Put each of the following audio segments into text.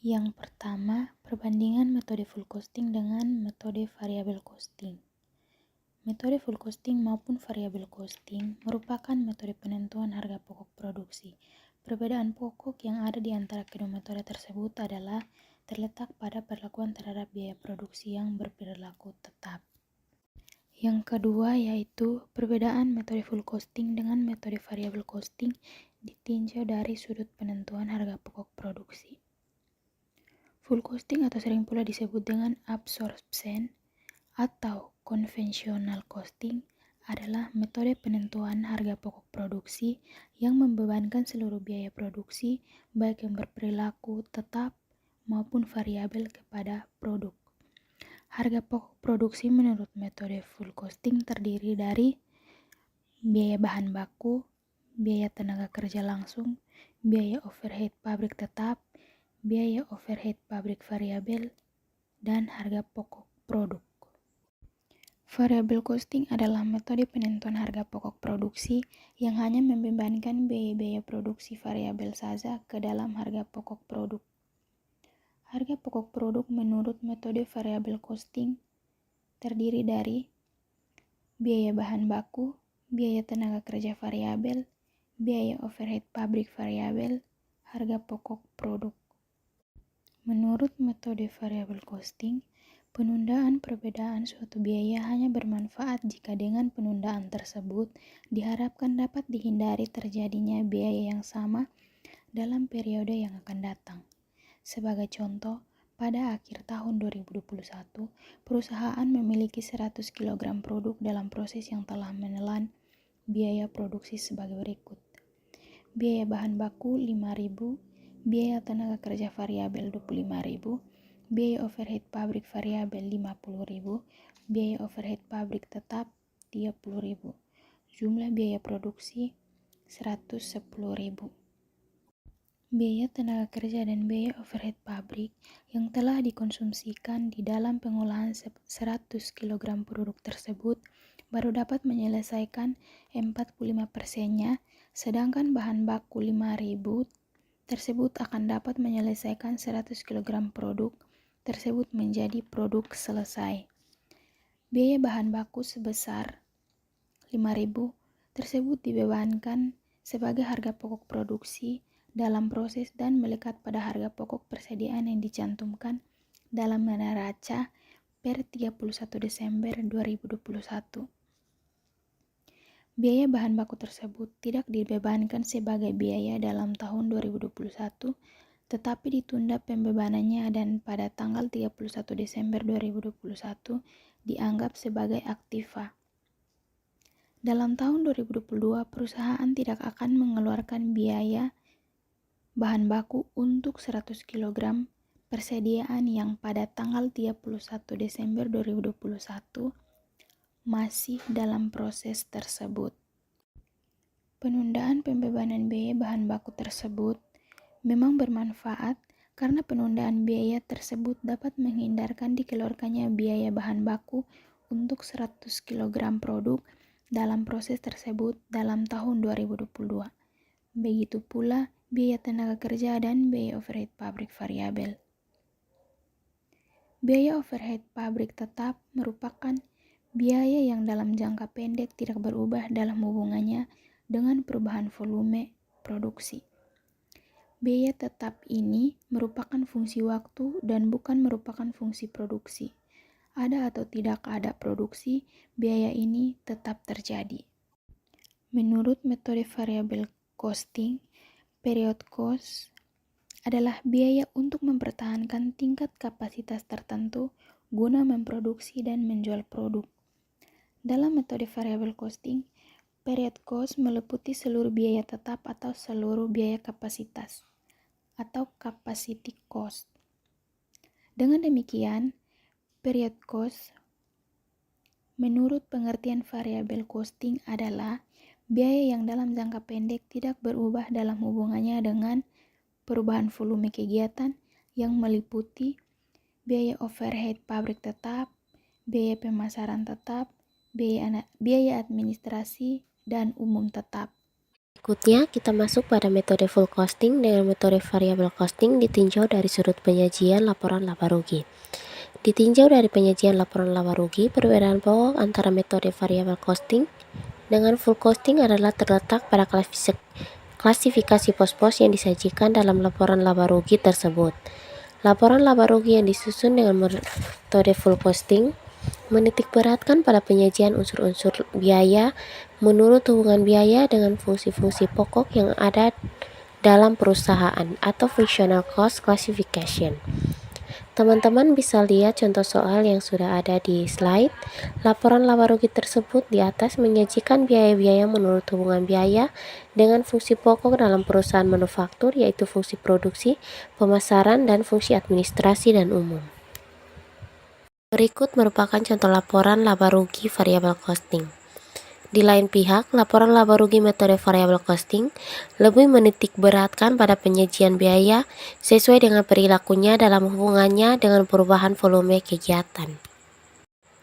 Yang pertama, perbandingan metode full costing dengan metode variable costing. Metode full costing maupun variable costing merupakan metode penentuan harga pokok produksi. Perbedaan pokok yang ada di antara kedua metode tersebut adalah terletak pada perlakuan terhadap biaya produksi yang berperilaku tetap. Yang kedua yaitu perbedaan metode full costing dengan metode variable costing ditinjau dari sudut penentuan harga pokok produksi. Full costing atau sering pula disebut dengan absorption atau conventional costing adalah metode penentuan harga pokok produksi yang membebankan seluruh biaya produksi baik yang berperilaku tetap maupun variabel kepada produk. Harga pokok produksi menurut metode full costing terdiri dari biaya bahan baku, biaya tenaga kerja langsung, biaya overhead pabrik tetap, biaya overhead pabrik variabel, dan harga pokok produk. Variable costing adalah metode penentuan harga pokok produksi yang hanya membebankan biaya-biaya produksi variabel saja ke dalam harga pokok produk. Harga pokok produk menurut metode variable costing terdiri dari biaya bahan baku, biaya tenaga kerja variabel, biaya overhead pabrik variabel, harga pokok produk. Menurut metode variable costing, penundaan perbedaan suatu biaya hanya bermanfaat jika dengan penundaan tersebut diharapkan dapat dihindari terjadinya biaya yang sama dalam periode yang akan datang. Sebagai contoh, pada akhir tahun 2021, perusahaan memiliki 100 kg produk dalam proses yang telah menelan biaya produksi sebagai berikut. Biaya bahan baku 5.000, biaya tenaga kerja variabel 25.000, biaya overhead pabrik variabel 50.000, biaya overhead pabrik tetap 30.000. Jumlah biaya produksi 110.000. Biaya tenaga kerja dan biaya overhead pabrik yang telah dikonsumsikan di dalam pengolahan 100 kg produk tersebut baru dapat menyelesaikan 45%-nya, sedangkan bahan baku 5.000 tersebut akan dapat menyelesaikan 100 kg produk tersebut menjadi produk selesai. Biaya bahan baku sebesar 5.000 tersebut dibebankan sebagai harga pokok produksi dalam proses dan melekat pada harga pokok persediaan yang dicantumkan dalam neraca per 31 Desember 2021. Biaya bahan baku tersebut tidak dibebankan sebagai biaya dalam tahun 2021, tetapi ditunda pembebanannya dan pada tanggal 31 Desember 2021 dianggap sebagai aktiva. Dalam tahun 2022, perusahaan tidak akan mengeluarkan biaya bahan baku untuk 100 kg persediaan yang pada tanggal 31 Desember 2021 masih dalam proses tersebut. Penundaan pembebanan biaya bahan baku tersebut memang bermanfaat karena penundaan biaya tersebut dapat menghindarkan dikeluarkannya biaya bahan baku untuk 100 kg produk dalam proses tersebut dalam tahun 2022. Begitu pula biaya tenaga kerja dan biaya overhead pabrik variabel. Biaya overhead pabrik tetap merupakan biaya yang dalam jangka pendek tidak berubah dalam hubungannya dengan perubahan volume produksi. Biaya tetap ini merupakan fungsi waktu dan bukan merupakan fungsi produksi. Ada atau tidak ada produksi, biaya ini tetap terjadi. Menurut metode variable costing, period cost adalah biaya untuk mempertahankan tingkat kapasitas tertentu guna memproduksi dan menjual produk. Dalam metode variable costing, period cost meliputi seluruh biaya tetap atau seluruh biaya kapasitas atau capacity cost. Dengan demikian, period cost menurut pengertian variable costing adalah biaya yang dalam jangka pendek tidak berubah dalam hubungannya dengan perubahan volume kegiatan yang meliputi biaya overhead pabrik tetap, biaya pemasaran tetap, biaya administrasi, dan umum tetap. Berikutnya, kita masuk pada metode full costing dengan metode variable costing ditinjau dari sudut penyajian laporan laba rugi. Ditinjau dari penyajian laporan laba rugi, perbedaan pokok antara metode variable costing dengan full costing adalah terletak pada klasifikasi pos-pos yang disajikan dalam laporan laba rugi tersebut. Laporan laba rugi yang disusun dengan metode full costing menitikberatkan pada penyajian unsur-unsur biaya menurut hubungan biaya dengan fungsi-fungsi pokok yang ada dalam perusahaan atau functional cost classification. Teman-teman bisa lihat contoh soal yang sudah ada di slide. Laporan laba rugi tersebut di atas menyajikan biaya-biaya menurut hubungan biaya dengan fungsi pokok dalam perusahaan manufaktur, yaitu fungsi produksi, pemasaran, dan fungsi administrasi dan umum. Berikut merupakan contoh laporan laba rugi variable costing. Di lain pihak, laporan laba rugi metode variable costing lebih menitikberatkan pada penyajian biaya sesuai dengan perilakunya dalam hubungannya dengan perubahan volume kegiatan.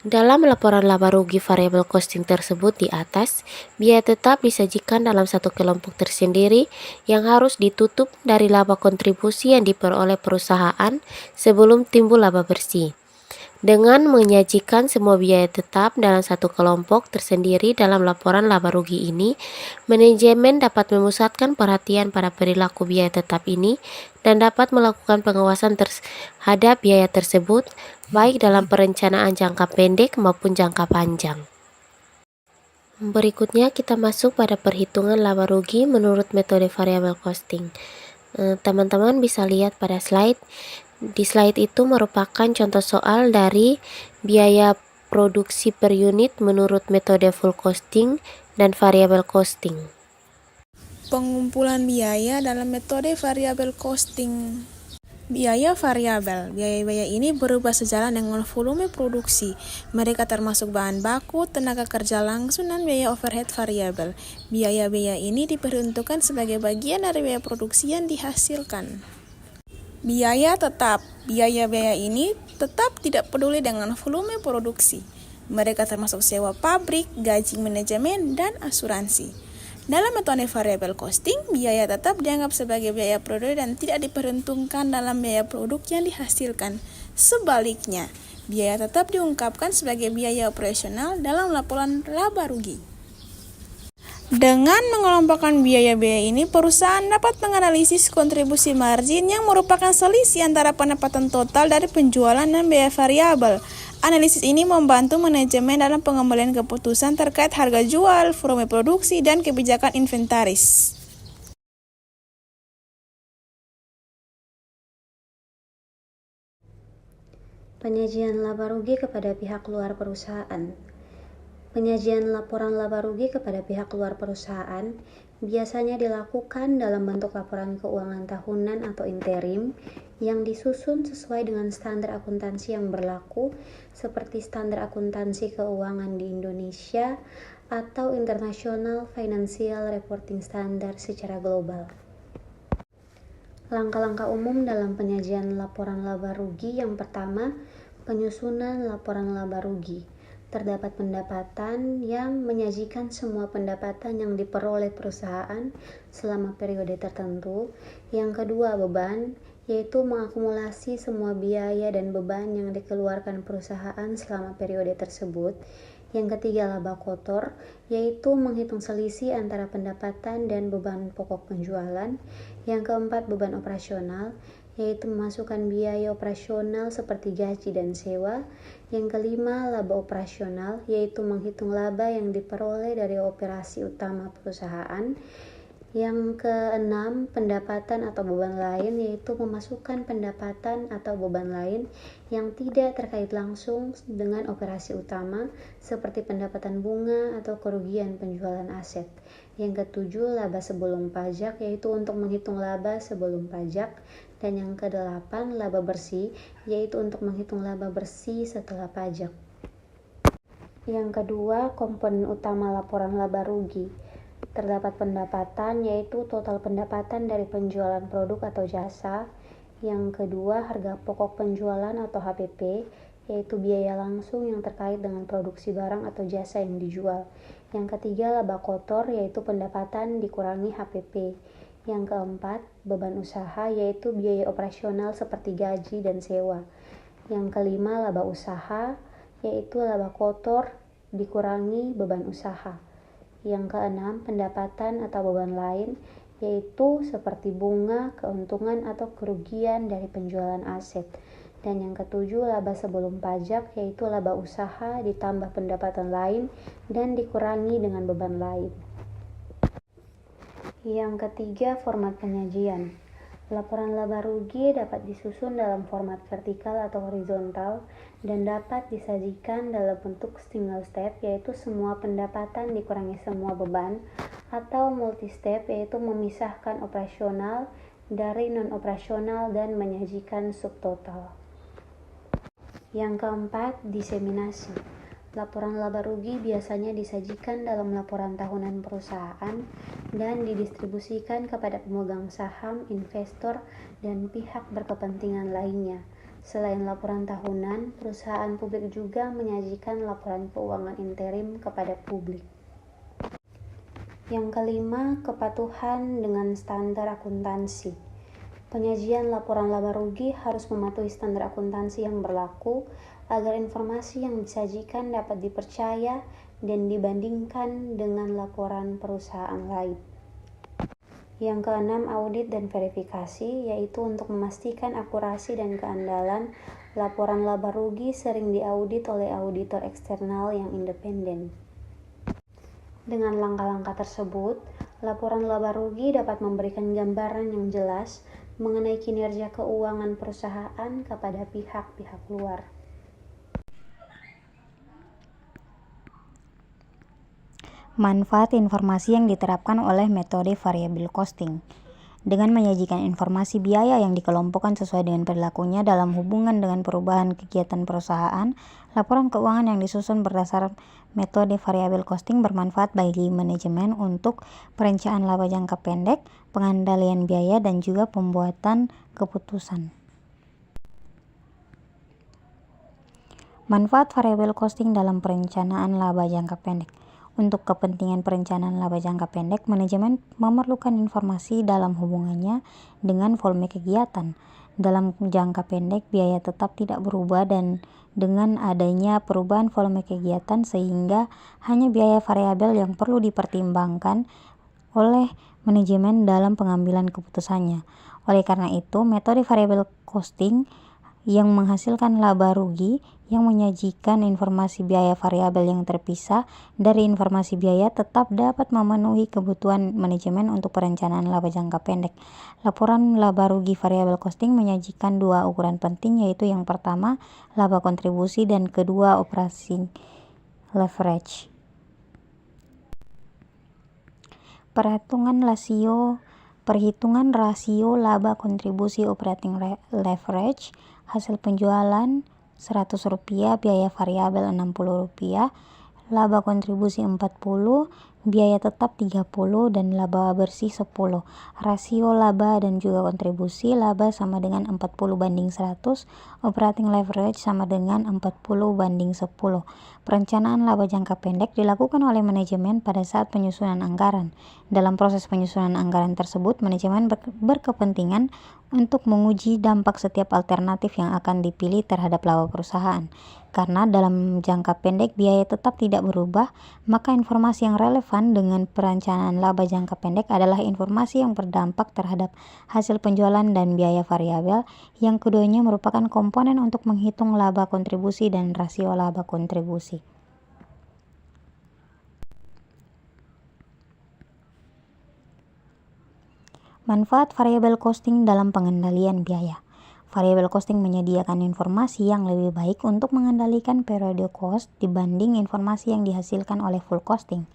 Dalam laporan laba rugi variable costing tersebut di atas, biaya tetap disajikan dalam satu kelompok tersendiri yang harus ditutup dari laba kontribusi yang diperoleh perusahaan sebelum timbul laba bersih. Dengan menyajikan semua biaya tetap dalam satu kelompok tersendiri dalam laporan laba rugi ini, manajemen dapat memusatkan perhatian pada perilaku biaya tetap ini dan dapat melakukan pengawasan terhadap biaya tersebut, baik dalam perencanaan jangka pendek maupun jangka panjang. Berikutnya kita masuk pada perhitungan laba rugi menurut metode variable costing. Teman-teman bisa lihat pada slide. Di slide itu merupakan contoh soal dari biaya produksi per unit menurut metode full costing dan variable costing. Pengumpulan biaya dalam metode variable costing. Biaya variabel. Biaya-biaya ini berubah sejalan dengan volume produksi. Mereka termasuk bahan baku, tenaga kerja langsung, dan biaya overhead variabel. Biaya-biaya ini diperuntukkan sebagai bagian dari biaya produksi yang dihasilkan. Biaya tetap. Biaya-biaya ini tetap tidak peduli dengan volume produksi. Mereka termasuk sewa pabrik, gaji manajemen, dan asuransi. Dalam metode variable costing, biaya tetap dianggap sebagai biaya produk dan tidak diperhitungkan dalam biaya produk yang dihasilkan. Sebaliknya, biaya tetap diungkapkan sebagai biaya operasional dalam laporan laba rugi. Dengan mengelompokkan biaya-biaya ini, perusahaan dapat menganalisis kontribusi margin yang merupakan selisih antara pendapatan total dari penjualan dan biaya variabel. Analisis ini membantu manajemen dalam pengambilan keputusan terkait harga jual, volume produksi, dan kebijakan inventaris. Penyajian laba rugi kepada pihak luar perusahaan. Penyajian laporan laba rugi kepada pihak luar perusahaan biasanya dilakukan dalam bentuk laporan keuangan tahunan atau interim yang disusun sesuai dengan standar akuntansi yang berlaku seperti standar akuntansi keuangan di Indonesia atau International Financial Reporting Standard secara global. Langkah-langkah umum dalam penyajian laporan laba rugi. Yang pertama, penyusunan laporan laba rugi. Terdapat pendapatan yang menyajikan semua pendapatan yang diperoleh perusahaan selama periode tertentu. Yang kedua, beban, yaitu mengakumulasi semua biaya dan beban yang dikeluarkan perusahaan selama periode tersebut. Yang ketiga, laba kotor, yaitu menghitung selisih antara pendapatan dan beban pokok penjualan. Yang keempat, beban operasional, yaitu memasukkan biaya operasional seperti gaji dan sewa. Yang kelima, laba operasional, yaitu menghitung laba yang diperoleh dari operasi utama perusahaan. Yang keenam, pendapatan atau beban lain, yaitu memasukkan pendapatan atau beban lain yang tidak terkait langsung dengan operasi utama, seperti pendapatan bunga atau kerugian penjualan aset. Yang ketujuh, laba sebelum pajak, yaitu untuk menghitung laba sebelum pajak. Dan yang kedelapan, laba bersih, yaitu untuk menghitung laba bersih setelah pajak. Yang kedua, komponen utama laporan laba rugi. Terdapat pendapatan, yaitu total pendapatan dari penjualan produk atau jasa. Yang kedua, harga pokok penjualan atau HPP, yaitu biaya langsung yang terkait dengan produksi barang atau jasa yang dijual. Yang ketiga, laba kotor, yaitu pendapatan dikurangi HPP. Yang keempat, beban usaha, yaitu biaya operasional seperti gaji dan sewa. Yang kelima, laba usaha, yaitu laba kotor dikurangi beban usaha. Yang keenam, pendapatan atau beban lain, yaitu seperti bunga, keuntungan atau kerugian dari penjualan aset. Dan yang ketujuh, laba sebelum pajak, yaitu laba usaha ditambah pendapatan lain dan dikurangi dengan beban lain. Yang ketiga, format penyajian. Laporan laba rugi dapat disusun dalam format vertikal atau horizontal dan dapat disajikan dalam bentuk single step, yaitu semua pendapatan dikurangi semua beban, atau multi step, yaitu memisahkan operasional dari non-operasional dan menyajikan subtotal. Yang keempat, diseminasi. Laporan laba rugi biasanya disajikan dalam laporan tahunan perusahaan dan didistribusikan kepada pemegang saham, investor, dan pihak berkepentingan lainnya. Selain laporan tahunan, perusahaan publik juga menyajikan laporan keuangan interim kepada publik. Yang kelima, kepatuhan dengan standar akuntansi. Penyajian laporan laba rugi harus mematuhi standar akuntansi yang berlaku agar informasi yang disajikan dapat dipercaya dan dibandingkan dengan laporan perusahaan lain. Yang keenam, audit dan verifikasi, yaitu untuk memastikan akurasi dan keandalan laporan laba rugi sering diaudit oleh auditor eksternal yang independen. Dengan langkah-langkah tersebut, laporan laba rugi dapat memberikan gambaran yang jelas mengenai kinerja keuangan perusahaan kepada pihak-pihak luar. Manfaat informasi yang diterapkan oleh metode variable costing. Dengan menyajikan informasi biaya yang dikelompokkan sesuai dengan perilakunya dalam hubungan dengan perubahan kegiatan perusahaan, laporan keuangan yang disusun berdasar metode variable costing bermanfaat bagi manajemen untuk perencanaan laba jangka pendek, pengendalian biaya, dan juga pembuatan keputusan. Manfaat variable costing dalam perencanaan laba jangka pendek. Untuk kepentingan perencanaan laba jangka pendek, manajemen memerlukan informasi dalam hubungannya dengan volume kegiatan. Dalam jangka pendek, biaya tetap tidak berubah dan dengan adanya perubahan volume kegiatan sehingga hanya biaya variabel yang perlu dipertimbangkan oleh manajemen dalam pengambilan keputusannya. Oleh karena itu, metode variable costing yang menghasilkan laba rugi yang menyajikan informasi biaya variabel yang terpisah dari informasi biaya tetap dapat memenuhi kebutuhan manajemen untuk perencanaan laba jangka pendek. Laporan laba rugi variabel costing menyajikan dua ukuran penting, yaitu yang pertama laba kontribusi dan kedua operasi leverage. Perhitungan rasio laba kontribusi operating leverage. Hasil penjualan Rp100, biaya variabel Rp60, laba kontribusi 40, biaya tetap 30, dan laba bersih 10. Rasio laba dan juga kontribusi, laba sama dengan 40/100, operating leverage sama dengan 40/10. Perencanaan laba jangka pendek dilakukan oleh manajemen pada saat penyusunan anggaran. Dalam proses penyusunan anggaran tersebut, manajemen berkepentingan untuk menguji dampak setiap alternatif yang akan dipilih terhadap laba perusahaan. Karena dalam jangka pendek biaya tetap tidak berubah, maka informasi yang relevan dengan perencanaan laba jangka pendek adalah informasi yang berdampak terhadap hasil penjualan dan biaya variabel, yang keduanya merupakan komponen untuk menghitung laba kontribusi dan rasio laba kontribusi. Manfaat variable costing dalam pengendalian biaya. Variable costing menyediakan informasi yang lebih baik untuk mengendalikan periode cost dibanding informasi yang dihasilkan oleh full costing.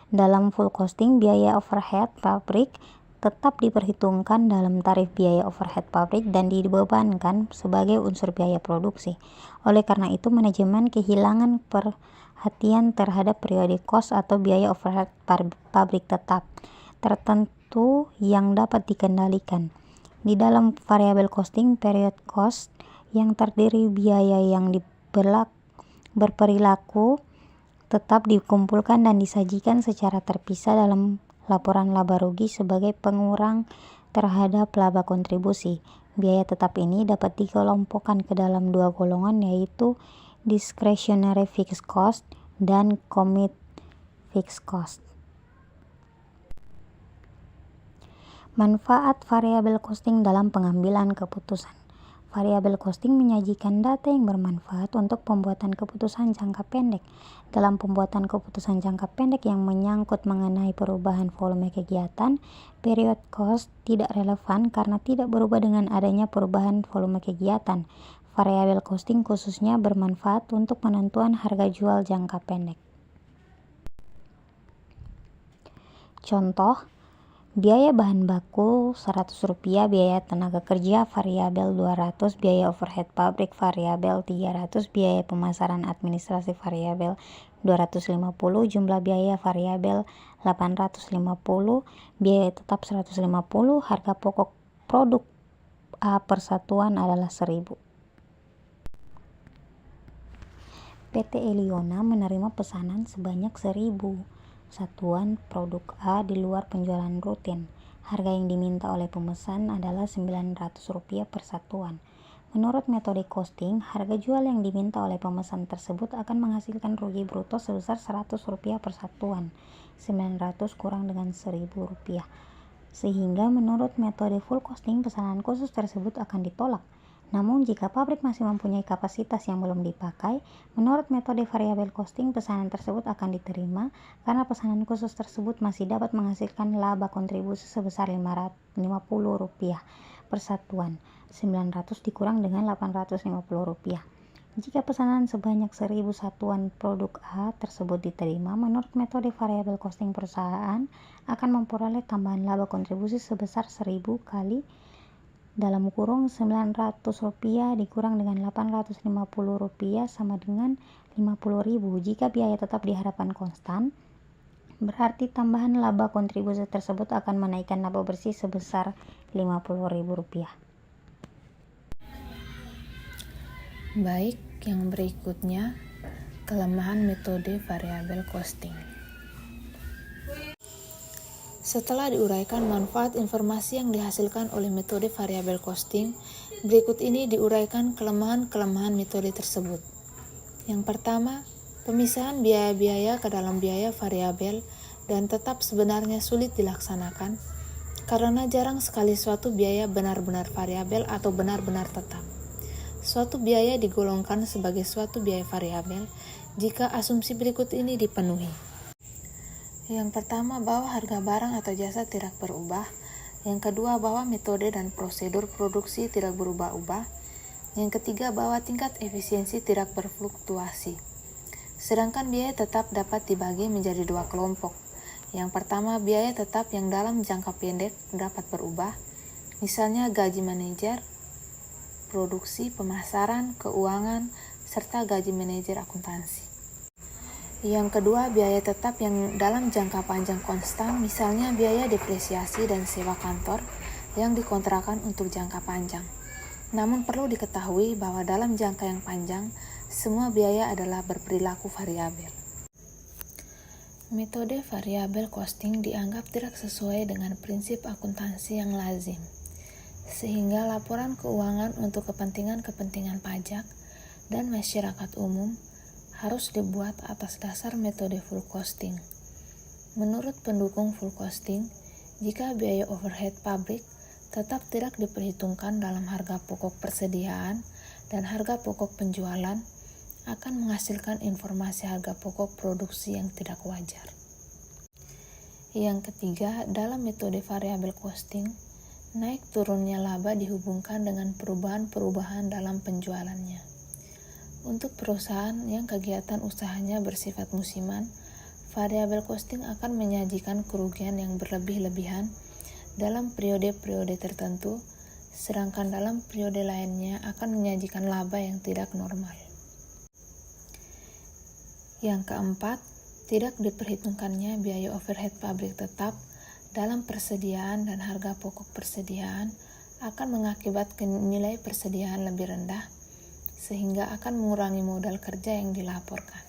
Dalam full costing, biaya overhead pabrik tetap diperhitungkan dalam tarif biaya overhead pabrik dan dibebankan sebagai unsur biaya produksi. Oleh karena itu, manajemen kehilangan perhatian terhadap periode cost atau biaya overhead pabrik tetap tertentu yang dapat dikendalikan. Di dalam variable costing, period cost yang terdiri biaya yang berperilaku tetap dikumpulkan dan disajikan secara terpisah dalam laporan laba rugi sebagai pengurang terhadap laba kontribusi. Biaya tetap ini dapat dikelompokkan ke dalam dua golongan, yaitu discretionary fixed cost dan commit fixed cost. Manfaat variable costing dalam pengambilan keputusan. Variable costing menyajikan data yang bermanfaat untuk pembuatan keputusan jangka pendek. Dalam pembuatan keputusan jangka pendek yang menyangkut mengenai perubahan volume kegiatan, period cost tidak relevan karena tidak berubah dengan adanya perubahan volume kegiatan. Variable costing khususnya bermanfaat untuk penentuan harga jual jangka pendek. Contoh, biaya bahan baku Rp100, biaya tenaga kerja variabel 200, biaya overhead pabrik variabel 300, biaya pemasaran administrasi variabel 250, jumlah biaya variabel 850, biaya tetap 150, harga pokok produk A persatuan adalah 1000. PT Eliona menerima pesanan sebanyak 1000 satuan produk A di luar penjualan rutin. Harga yang diminta oleh pemesan adalah Rp900 per satuan. Menurut metode costing, harga jual yang diminta oleh pemesan tersebut akan menghasilkan rugi bruto sebesar Rp100 per satuan. 900 kurang dengan Rp1.000. Sehingga menurut metode full costing, pesanan khusus tersebut akan ditolak. Namun jika pabrik masih mempunyai kapasitas yang belum dipakai, menurut metode variable costing pesanan tersebut akan diterima karena pesanan khusus tersebut masih dapat menghasilkan laba kontribusi sebesar Rp50 per satuan. 900 dikurang dengan Rp850. Jika pesanan sebanyak 1000 satuan produk A tersebut diterima, menurut metode variable costing perusahaan akan memperoleh tambahan laba kontribusi sebesar 1000 kali Rp900 dikurang dengan Rp850 sama dengan Rp50.000. Jika biaya tetap diharapkan konstan, berarti tambahan laba kontribusi tersebut akan menaikkan laba bersih sebesar Rp50.000. Baik, yang berikutnya kelemahan metode variable costing. Setelah diuraikan manfaat informasi yang dihasilkan oleh metode variable costing, berikut ini diuraikan kelemahan-kelemahan metode tersebut. Yang pertama, pemisahan biaya-biaya ke dalam biaya variabel dan tetap sebenarnya sulit dilaksanakan karena jarang sekali suatu biaya benar-benar variabel atau benar-benar tetap. Suatu biaya digolongkan sebagai suatu biaya variabel jika asumsi berikut ini dipenuhi. Yang pertama, bahwa harga barang atau jasa tidak berubah. Yang kedua, bahwa metode dan prosedur produksi tidak berubah-ubah. Yang ketiga, bahwa tingkat efisiensi tidak berfluktuasi. Sedangkan biaya tetap dapat dibagi menjadi dua kelompok. Yang pertama, biaya tetap yang dalam jangka pendek dapat berubah. Misalnya gaji manajer, produksi, pemasaran, keuangan, serta gaji manajer akuntansi. Yang kedua, biaya tetap yang dalam jangka panjang konstan, misalnya biaya depresiasi dan sewa kantor yang dikontrakan untuk jangka panjang. Namun perlu diketahui bahwa dalam jangka yang panjang, semua biaya adalah berperilaku variabel. Metode variable costing dianggap tidak sesuai dengan prinsip akuntansi yang lazim, sehingga laporan keuangan untuk kepentingan-kepentingan pajak dan masyarakat umum harus dibuat atas dasar metode full costing. Menurut pendukung full costing, jika biaya overhead pabrik tetap tidak diperhitungkan dalam harga pokok persediaan dan harga pokok penjualan, akan menghasilkan informasi harga pokok produksi yang tidak wajar. Yang ketiga, dalam metode variable costing, naik turunnya laba dihubungkan dengan perubahan-perubahan dalam penjualannya. Untuk perusahaan yang kegiatan usahanya bersifat musiman, variable costing akan menyajikan kerugian yang berlebih-lebihan dalam periode-periode tertentu, sedangkan dalam periode lainnya akan menyajikan laba yang tidak normal. Yang keempat, tidak diperhitungkannya biaya overhead pabrik tetap dalam persediaan dan harga pokok persediaan akan mengakibatkan nilai persediaan lebih rendah, sehingga akan mengurangi modal kerja yang dilaporkan.